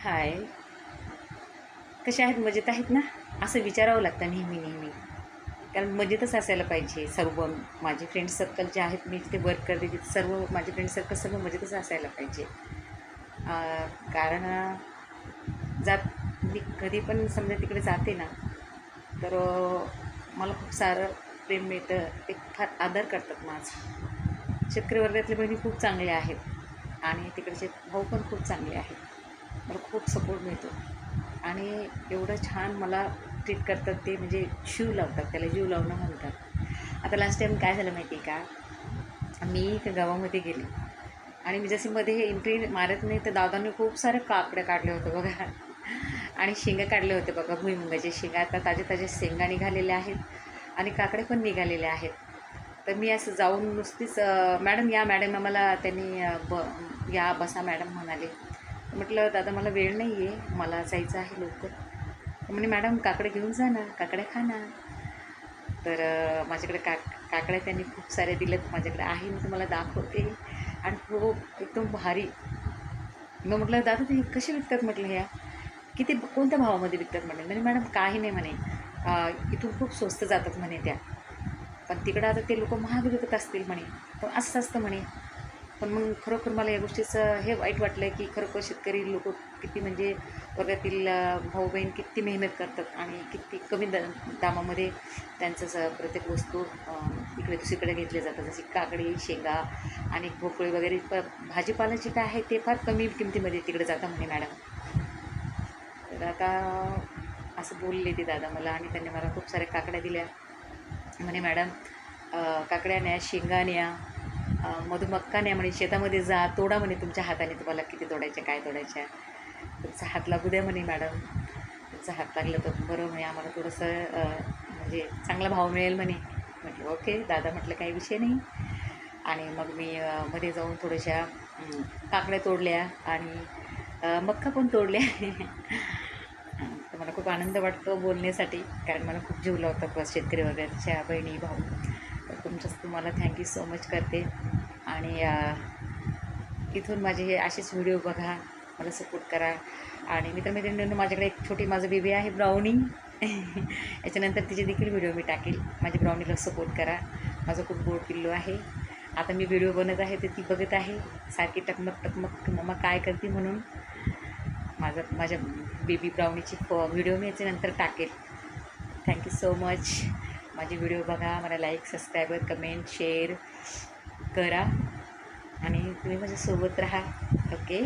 हाय, कशा आहेत? मजेत आहेत ना? असं विचारावं लागतं नेहमी नेहमी. कारण मजेतच असायला पाहिजे सर्व. माझे फ्रेंड सर्कल जे आहेत, मी जिथे वर्क करते तिथे सर्व माझे फ्रेंड सर्कल सर्व मजेतच असायला पाहिजे. कारण जात मी कधी पण समजा तिकडे जाते ना, तर मला खूप सारं प्रेम मिळतं. ते फार आदर करतात माझा. शेतकरी वर्गातले बहिणी खूप चांगल्या आहेत आणि तिकडचे भाऊ पण खूप चांगले आहेत. मला खूप सपोर्ट मिळतो आणि एवढं छान मला ट्रीट करतात ते, म्हणजे जीव लावतात, त्याला जीव लावणं म्हणतात. आता लास्ट टाईम काय झालं माहिती आहे का, मी एका गावामध्ये गेले आणि मी जसे मध्ये एंट्री मारत नाही तर दादांनी खूप सारे काकडे काढले होते बघा. आणि शेंगा काढले होते बघा, भुईमुगाचे शेंगा. आता ताजे ताजे शेंगा निघालेल्या आहेत आणि काकडे पण निघालेले आहेत. तर मी असं जाऊन नुसतीच मॅडम या, मॅडम आम्हाला त्यांनी या बसा मॅडम म्हणाले. म्हटलं दादा मला वेळ नाही आहे, मला जायचं आहे लवकर. म्हणे मॅडम काकडे घेऊन जा ना, काकड्या खा ना. तर माझ्याकडे काकड्या त्यांनी खूप साऱ्या दिल्यात, माझ्याकडे आहे, मी तुम्हाला दाखवते. आणि खूप एकदम भारी. मग म्हटलं दादा ते कसे विकतात म्हटलं ह्या, किती कोणत्या भावामध्ये विकतात म्हणे. म्हणजे मॅडम काही नाही म्हणे, इथून खूप स्वस्त जातात म्हणे त्या, पण तिकडं आता ते लोक महाग विकत असतील म्हणे. पण असंच असतं म्हणे. पण मग खरोखर मला या गोष्टीचं हे वाईट वाटलं की खरोखर शेतकरी लोक किती, म्हणजे वर्गातील भाऊ बहीण किती मेहनत करतात आणि किती कमी दामामध्ये त्यांचं प्रत्येक वस्तू इकडे दुसरीकडे घेतले जातात. जसे काकडी, शेंगा आणि भोपळे वगैरे भाजीपाला जे काय आहे ते फार कमी किमतीमध्ये तिकडे जातं म्हणे मॅडम. तर आता असं बोलले ते दादा मला आणि त्यांनी मला खूप साऱ्या काकड्या दिल्या. म्हणे मॅडम काकड्या न्या, शेंगा न्या, मधुमक्का न्या म्हणे, शेतामध्ये जा, तोडा म्हणे तुमच्या हाताने, तुम्हाला किती तोडायच्या काय तोडायच्या, तुमचा हात लागू द्या म्हणे मॅडम. तुमचा हात लागलं तर बरं म्हणे, आम्हाला थोडंसं म्हणजे चांगला भाव मिळेल म्हणे. म्हटलं ओके दादा, म्हटलं काही विषय नाही. आणि मग मी मध्ये जाऊन थोड्याशा काकड्या तोडल्या आणि मक्का पण तोडल्या. तर मला खूप आनंद वाटतो बोलण्यासाठी, कारण मला खूप जीव लावतात बस शेतकरी वगैरेच्या बहिणी भाऊ. तर तुम्हाला थँक्यू सो मच करते. आणि इथून माझे हे असेच व्हिडिओ बघा, मला सपोर्ट करा. आणि मित्रमैत्रिणींनो, माझ्याकडे एक छोटी माझं बेबी आहे ब्राउनी. याच्यानंतर तिचे देखील व्हिडिओ मी टाकेल. माझ्या ब्राउनीला सपोर्ट करा. माझं खूप गोड पिल्लू आहे. आता मी व्हिडिओ बनत आहे तर ती बघत आहे सारखी टकमक टकमक, मम्मा काय करते म्हणून. माझ्या बेबी ब्राउनीची व्हिडिओ मी याच्यानंतर टाकेल. Thank you so much. माझे व्हिडिओ बघा, मला लाईक, सबस्क्राईबर, कमेंट, शेअर करा आणि तुम्ही माझ्यासोबत राहा. ओके.